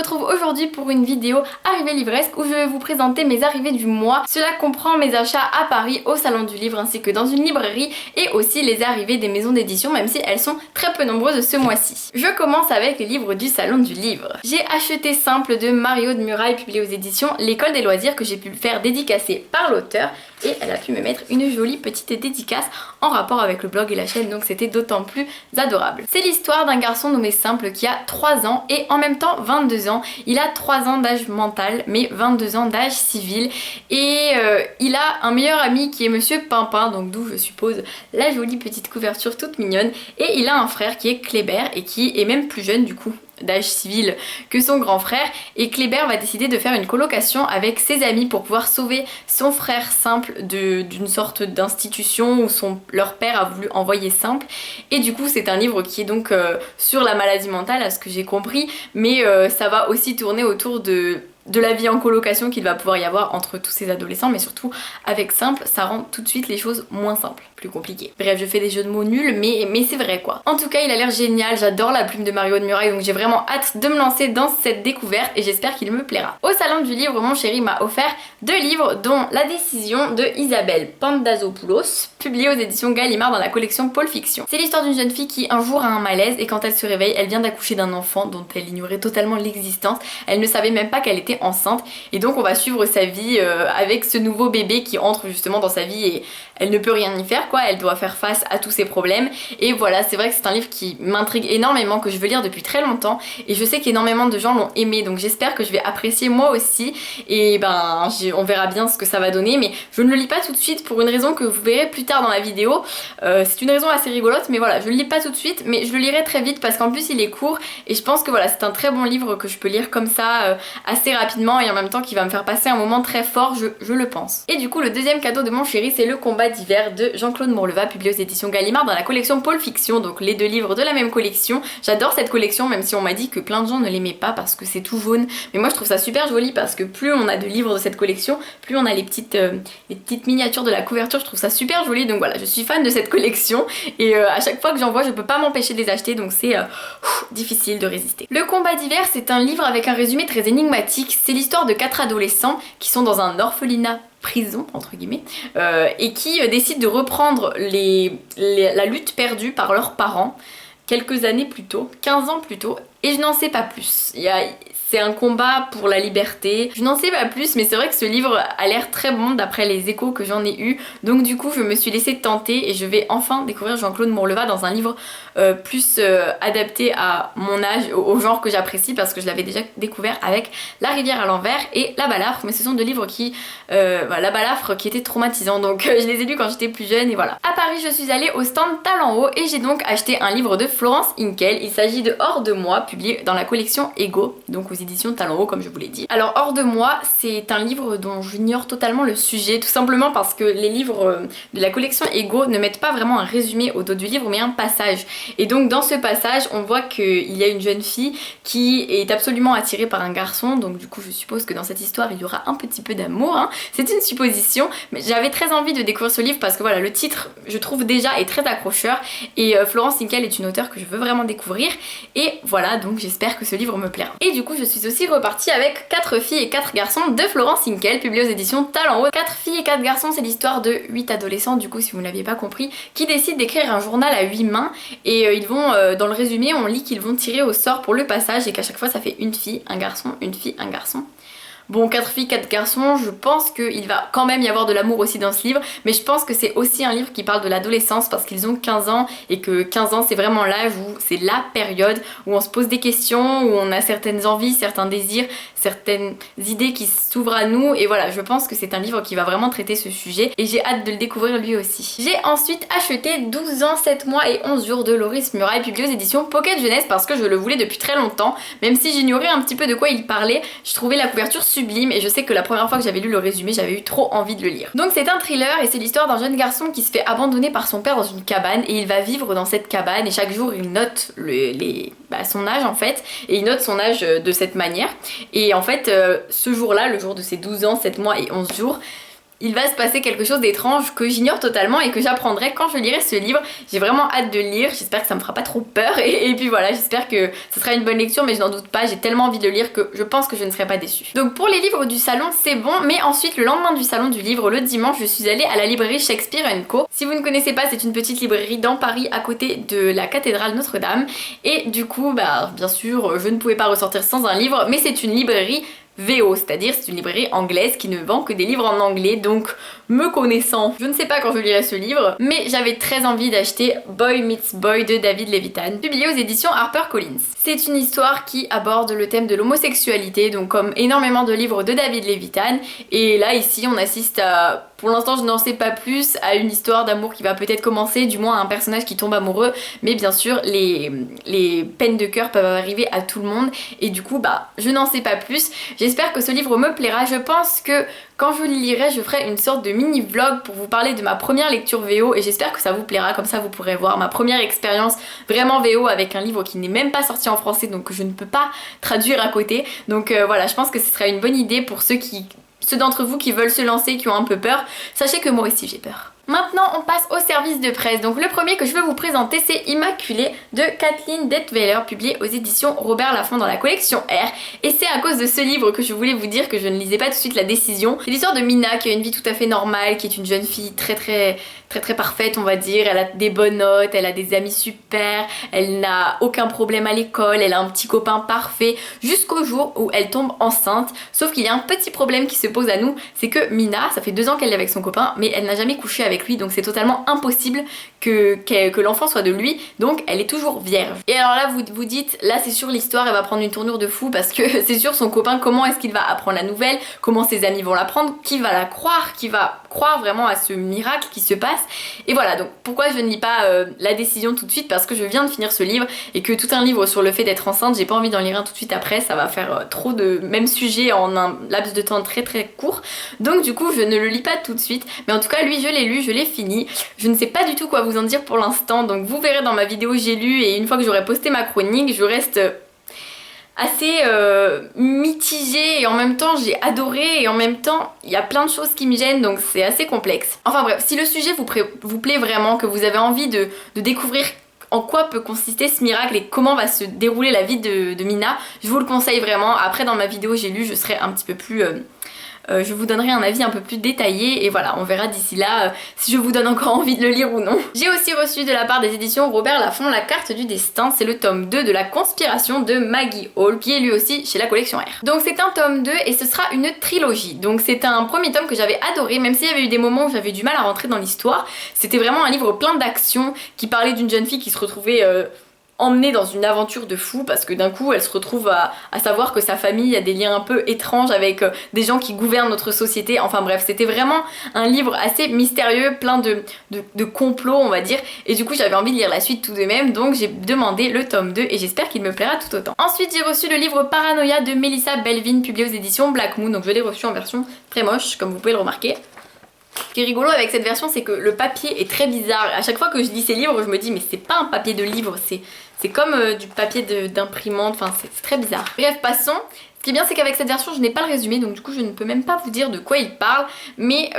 retrouve aujourd'hui pour une vidéo arrivée livresque où je vais vous présenter mes arrivées du mois. Cela comprend mes achats à Paris au salon du livre ainsi que dans une librairie et aussi les arrivées des maisons d'édition même si elles sont très peu nombreuses ce mois-ci. Je commence avec les livres du salon du livre. J'ai acheté Simple de Mario de Muraille publié aux éditions L'École des loisirs que j'ai pu faire dédicacer par l'auteur et elle a pu me mettre une jolie petite dédicace en rapport avec le blog et la chaîne donc c'était d'autant plus adorable. C'est l'histoire d'un garçon nommé Simple qui a 3 ans et en même temps 22 ans. Il a 3 ans d'âge mental mais 22 ans d'âge civil et il a un meilleur ami qui est Monsieur Pimpin, donc d'où je suppose la jolie petite couverture toute mignonne, et il a un frère qui est Kléber et qui est même plus jeune du coup d'âge civil que son grand frère, et Kléber va décider de faire une colocation avec ses amis pour pouvoir sauver son frère Simple d'une sorte d'institution où leur père a voulu envoyer Simple, et du coup c'est un livre qui est donc sur la maladie mentale à ce que j'ai compris, mais ça va aussi tourner autour de la vie en colocation qu'il va pouvoir y avoir entre tous ces adolescents, mais surtout avec Simple, ça rend tout de suite les choses moins simples, plus compliquées. Bref, je fais des jeux de mots nuls, mais c'est vrai quoi. En tout cas, il a l'air génial, j'adore la plume de Mario de Muraille, donc j'ai vraiment hâte de me lancer dans cette découverte et j'espère qu'il me plaira. Au salon du livre, mon chéri m'a offert 2 livres, dont La décision de Isabelle Pandazopoulos, publié aux éditions Gallimard dans la collection Pôle Fiction. C'est l'histoire d'une jeune fille qui un jour a un malaise et quand elle se réveille, elle vient d'accoucher d'un enfant dont elle ignorait totalement l'existence. Elle ne savait même pas qu'elle était enceinte et donc on va suivre sa vie avec ce nouveau bébé qui entre justement dans sa vie et elle ne peut rien y faire quoi, elle doit faire face à tous ses problèmes et voilà, c'est vrai que c'est un livre qui m'intrigue énormément, que je veux lire depuis très longtemps et je sais qu'énormément de gens l'ont aimé, donc j'espère que je vais apprécier moi aussi et ben on verra bien ce que ça va donner, mais je ne le lis pas tout de suite pour une raison que vous verrez plus tard dans la vidéo. C'est une raison assez rigolote, mais voilà, je le lis pas tout de suite, mais je le lirai très vite parce qu'en plus il est court et je pense que voilà, c'est un très bon livre que je peux lire comme ça assez rapidement et en même temps qui va me faire passer un moment très fort, je le pense. Et du coup le deuxième cadeau de mon chéri, c'est Le combat d'hiver de Jean-Claude Morleva, publié aux éditions Gallimard dans la collection Pôle Fiction, donc les 2 livres de la même collection. J'adore cette collection même si on m'a dit que plein de gens ne l'aimaient pas parce que c'est tout jaune, mais moi je trouve ça super joli parce que plus on a de livres de cette collection, plus on a les petites miniatures de la couverture, je trouve ça super joli, donc voilà, je suis fan de cette collection et à chaque fois que j'en vois je peux pas m'empêcher de les acheter, donc c'est difficile de résister. Le combat d'hiver, c'est un livre avec un résumé très énigmatique. C'est l'histoire de 4 adolescents qui sont dans un orphelinat prison entre guillemets et qui décident de reprendre la lutte perdue par leurs parents quelques années plus tôt, 15 ans plus tôt, et je n'en sais pas plus. C'est un combat pour la liberté. Je n'en sais pas plus, mais c'est vrai que ce livre a l'air très bon d'après les échos que j'en ai eu. Donc du coup, je me suis laissée tenter et je vais enfin découvrir Jean-Claude Morleva dans un livre plus adapté à mon âge, au genre que j'apprécie, parce que je l'avais déjà découvert avec La rivière à l'envers et La balafre. Mais ce sont 2 livres qui... La balafre qui était traumatisant, donc je les ai lus quand j'étais plus jeune et voilà. À Paris, je suis allée au stand Talent Haut et j'ai donc acheté un livre de Florence Hinkel. Il s'agit de Hors de moi, publié dans la collection Ego, donc aux éditions Talent Haut comme je vous l'ai dit. Alors Hors de moi, c'est un livre dont j'ignore totalement le sujet, tout simplement parce que les livres de la collection Ego ne mettent pas vraiment un résumé au dos du livre mais un passage. Et donc dans ce passage, on voit qu'il y a une jeune fille qui est absolument attirée par un garçon, donc du coup je suppose que dans cette histoire il y aura un petit peu d'amour, hein. C'est une supposition, mais j'avais très envie de découvrir ce livre parce que voilà, le titre je trouve déjà est très accrocheur et Florence Hinkel est une auteure que je veux vraiment découvrir et voilà, donc j'espère que ce livre me plaira. Et du coup je suis aussi repartie avec 4 filles et 4 garçons de Florence Hinkel, publié aux éditions Talent Haut. 4 filles et 4 garçons, c'est l'histoire de 8 adolescents, du coup si vous ne l'aviez pas compris, qui décident d'écrire un journal à 8 mains et ils vont, dans le résumé on lit qu'ils vont tirer au sort pour le passage et qu'à chaque fois ça fait une fille, un garçon, une fille, un garçon. Bon, 4 filles, 4 garçons, je pense qu'il va quand même y avoir de l'amour aussi dans ce livre, mais je pense que c'est aussi un livre qui parle de l'adolescence parce qu'ils ont 15 ans et que 15 ans c'est vraiment l'âge où c'est la période où on se pose des questions, où on a certaines envies, certains désirs, certaines idées qui s'ouvrent à nous et voilà, je pense que c'est un livre qui va vraiment traiter ce sujet et j'ai hâte de le découvrir lui aussi. J'ai ensuite acheté 12 ans, 7 mois et 11 jours de Loris Muraille, publié aux éditions Pocket Jeunesse parce que je le voulais depuis très longtemps, même si j'ignorais un petit peu de quoi il parlait, je trouvais la couverture sublime et je sais que la première fois que j'avais lu le résumé j'avais eu trop envie de le lire. Donc c'est un thriller et c'est l'histoire d'un jeune garçon qui se fait abandonner par son père dans une cabane et il va vivre dans cette cabane et chaque jour il note son âge en fait et il note son âge de cette manière et en fait ce jour là, le jour de ses 12 ans, 7 mois et 11 jours, il va se passer quelque chose d'étrange que j'ignore totalement et que j'apprendrai quand je lirai ce livre. J'ai vraiment hâte de le lire, j'espère que ça me fera pas trop peur et puis voilà, j'espère que ce sera une bonne lecture, mais je n'en doute pas, j'ai tellement envie de le lire que je pense que je ne serai pas déçue. Donc pour les livres du salon c'est bon, mais ensuite le lendemain du salon du livre, le dimanche, je suis allée à la librairie Shakespeare & Co. Si vous ne connaissez pas, c'est une petite librairie dans Paris à côté de la cathédrale Notre-Dame et du coup bah bien sûr je ne pouvais pas ressortir sans un livre, mais c'est une librairie VO, c'est-à-dire c'est une librairie anglaise qui ne vend que des livres en anglais, donc me connaissant, je ne sais pas quand je lirai ce livre, mais j'avais très envie d'acheter Boy Meets Boy de David Levitan, publié aux éditions HarperCollins. C'est une histoire qui aborde le thème de l'homosexualité, donc comme énormément de livres de David Levitan, et là ici on assiste à, pour l'instant je n'en sais pas plus, à une histoire d'amour qui va peut-être commencer, du moins à un personnage qui tombe amoureux, mais bien sûr les peines de cœur peuvent arriver à tout le monde, et du coup bah je n'en sais pas plus. J'espère que ce livre me plaira, je pense que quand je le lirai, je ferai une sorte de mini vlog pour vous parler de ma première lecture VO et j'espère que ça vous plaira, comme ça vous pourrez voir ma première expérience vraiment VO avec un livre qui n'est même pas sorti en français, donc je ne peux pas traduire à côté. Donc voilà, je pense que ce sera une bonne idée pour ceux d'entre vous qui veulent se lancer, qui ont un peu peur. Sachez que moi aussi j'ai peur. Maintenant on passe au service de presse, donc le premier que je veux vous présenter c'est Immaculée de Kathleen Detweiler, publié aux éditions Robert Laffont dans la collection R, et c'est à cause de ce livre que je voulais vous dire que je ne lisais pas tout de suite La Décision. C'est l'histoire de Mina qui a une vie tout à fait normale, qui est une jeune fille très parfaite on va dire, elle a des bonnes notes, elle a des amis super, elle n'a aucun problème à l'école, elle a un petit copain parfait, jusqu'au jour où elle tombe enceinte, sauf qu'il y a un petit problème qui se pose à nous, c'est que Mina, ça fait 2 ans qu'elle est avec son copain, mais elle n'a jamais couché avec lui, donc c'est totalement impossible que l'enfant soit de lui, donc elle est toujours vierge. Et alors là vous vous dites, là c'est sûr l'histoire elle va prendre une tournure de fou parce que c'est sûr son copain, comment est-ce qu'il va apprendre la nouvelle, comment ses amis vont l'apprendre, qui va la croire, qui va croire vraiment à ce miracle qui se passe. Et voilà, donc pourquoi je ne lis pas La Décision tout de suite, parce que je viens de finir ce livre et que tout un livre sur le fait d'être enceinte, j'ai pas envie d'en lire un tout de suite après, ça va faire trop de même sujet en un laps de temps très court, donc du coup je ne le lis pas tout de suite, mais en tout cas lui je l'ai lu, je l'ai fini, je ne sais pas du tout quoi vous en dire pour l'instant, donc vous verrez dans ma vidéo j'ai lu, et une fois que j'aurai posté ma chronique je reste assez mitigée, et en même temps j'ai adoré, et en même temps il y a plein de choses qui me gênent, donc c'est assez complexe. Enfin bref, si le sujet vous plaît vraiment, que vous avez envie de découvrir en quoi peut consister ce miracle et comment va se dérouler la vie de Mina, je vous le conseille vraiment. Après dans ma vidéo j'ai lu, je serai un petit peu plus... je vous donnerai un avis un peu plus détaillé et voilà, on verra d'ici là si je vous donne encore envie de le lire ou non. J'ai aussi reçu de la part des éditions Robert Laffont La Carte du Destin, c'est le tome 2 de La Conspiration de Maggie Hall, qui est lui aussi chez la collection R. Donc c'est un tome 2 et ce sera une trilogie. Donc c'est un premier tome que j'avais adoré, même s'il y avait eu des moments où j'avais du mal à rentrer dans l'histoire. C'était vraiment un livre plein d'action qui parlait d'une jeune fille qui se retrouvait... emmenée dans une aventure de fou parce que d'un coup elle se retrouve à savoir que sa famille a des liens un peu étranges avec des gens qui gouvernent notre société. Enfin bref, c'était vraiment un livre assez mystérieux, plein de complots on va dire, et du coup j'avais envie de lire la suite tout de même, donc j'ai demandé le tome 2 et j'espère qu'il me plaira tout autant. Ensuite j'ai reçu le livre Paranoia de Melissa Belvin, publié aux éditions Black Moon, donc je l'ai reçu en version très moche comme vous pouvez le remarquer. Ce qui est rigolo avec cette version, c'est que le papier est très bizarre. À chaque fois que je lis ces livres, je me dis mais c'est pas un papier de livre, c'est comme du papier d'imprimante, enfin c'est très bizarre. Bref, passons. Ce qui est bien, c'est qu'avec cette version, je n'ai pas le résumé, donc du coup je ne peux même pas vous dire de quoi il parle, mais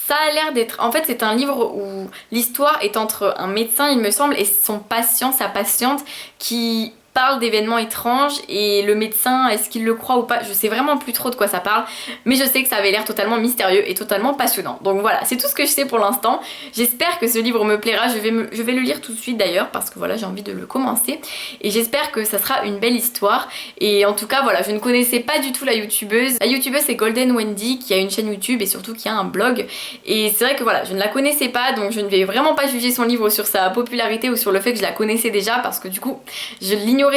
ça a l'air d'être... En fait c'est un livre où l'histoire est entre un médecin il me semble et son patient, sa patiente, qui parle d'événements étranges, et le médecin, est-ce qu'il le croit ou pas, je sais vraiment plus trop de quoi ça parle, mais je sais que ça avait l'air totalement mystérieux et totalement passionnant. Donc voilà, c'est tout ce que je sais pour l'instant. J'espère que ce livre me plaira, je vais le lire tout de suite d'ailleurs parce que voilà, j'ai envie de le commencer et j'espère que ça sera une belle histoire. Et en tout cas voilà, je ne connaissais pas du tout la youtubeuse. La youtubeuse c'est Golden Wendy, qui a une chaîne YouTube et surtout qui a un blog, et c'est vrai que voilà, je ne la connaissais pas, donc je ne vais vraiment pas juger son livre sur sa popularité ou sur le fait que je la connaissais déjà, parce que du coup j'ignorais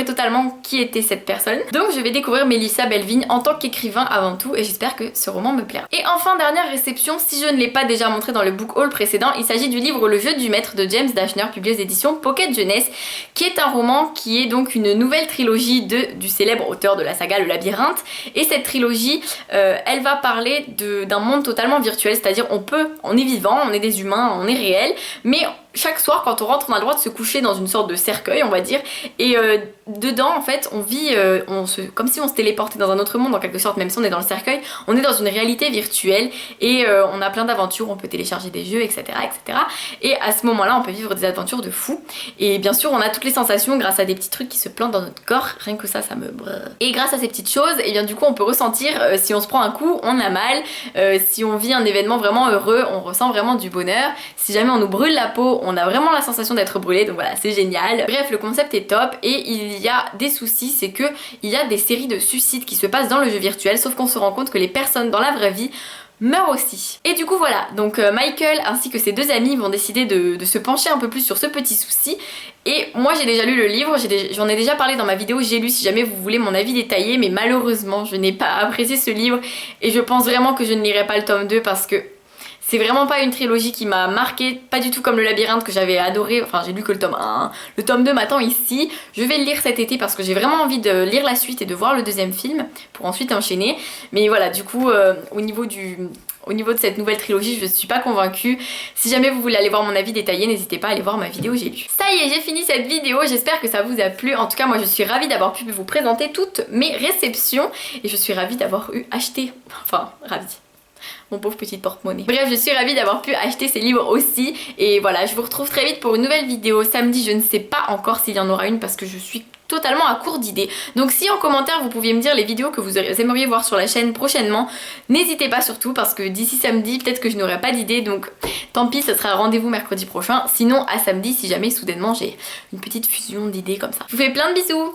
totalement qui était cette personne. Donc je vais découvrir Melissa Belvin en tant qu'écrivain avant tout, et j'espère que ce roman me plaira. Et enfin, dernière réception, si je ne l'ai pas déjà montré dans le book haul précédent, il s'agit du livre Le Jeu du Maître de James Dashner, publié aux éditions Pocket Jeunesse, qui est un roman qui est donc une nouvelle trilogie du célèbre auteur de la saga Le Labyrinthe. Et cette trilogie, elle va parler d'un monde totalement virtuel, c'est-à-dire on est vivant, on est des humains, on est réel, mais chaque soir quand on rentre on a le droit de se coucher dans une sorte de cercueil on va dire, et dedans en fait on vit comme si on se téléportait dans un autre monde en quelque sorte, même si on est dans le cercueil, on est dans une réalité virtuelle et on a plein d'aventures, on peut télécharger des jeux, etc., etc. Et à ce moment-là on peut vivre des aventures de fou et bien sûr on a toutes les sensations grâce à des petits trucs qui se plantent dans notre corps, rien que ça me... Et grâce à ces petites choses, et bien du coup on peut ressentir si on se prend un coup, on a mal, si on vit un événement vraiment heureux, on ressent vraiment du bonheur, si jamais on nous brûle la peau, on a vraiment la sensation d'être brûlé, donc voilà, c'est génial. Bref, le concept est top et il y a des soucis, c'est que il y a des séries de suicides qui se passent dans le jeu virtuel, sauf qu'on se rend compte que les personnes dans la vraie vie meurt aussi. Et du coup voilà, donc Michael ainsi que ses deux amis vont décider de se pencher un peu plus sur ce petit souci. Et moi j'ai déjà lu le livre, j'en ai déjà parlé dans ma vidéo J'ai lu si jamais vous voulez mon avis détaillé, mais malheureusement je n'ai pas apprécié ce livre et je pense vraiment que je ne lirai pas le tome 2 parce que c'est vraiment pas une trilogie qui m'a marqué, pas du tout comme le labyrinthe que j'avais adoré, enfin j'ai lu que le tome 1, le tome 2 m'attend ici, je vais le lire cet été parce que j'ai vraiment envie de lire la suite et de voir le deuxième film pour ensuite enchaîner, mais voilà du coup au niveau de cette nouvelle trilogie, je suis pas convaincue. Si jamais vous voulez aller voir mon avis détaillé, n'hésitez pas à aller voir ma vidéo J'ai lu. Ça y est, j'ai fini cette vidéo, j'espère que ça vous a plu. En tout cas, moi je suis ravie d'avoir pu vous présenter toutes mes réceptions et je suis ravie d'avoir acheté, enfin ravie. Mon pauvre petit porte-monnaie. Bref, je suis ravie d'avoir pu acheter ces livres aussi. Et voilà, je vous retrouve très vite pour une nouvelle vidéo samedi. Je ne sais pas encore s'il y en aura une parce que je suis totalement à court d'idées. Donc si en commentaire vous pouviez me dire les vidéos que vous aimeriez voir sur la chaîne prochainement, n'hésitez pas surtout parce que d'ici samedi peut-être que je n'aurai pas d'idées, donc tant pis, ce sera rendez-vous mercredi prochain. Sinon à samedi si jamais soudainement j'ai une petite fusion d'idées comme ça. Je vous fais plein de bisous.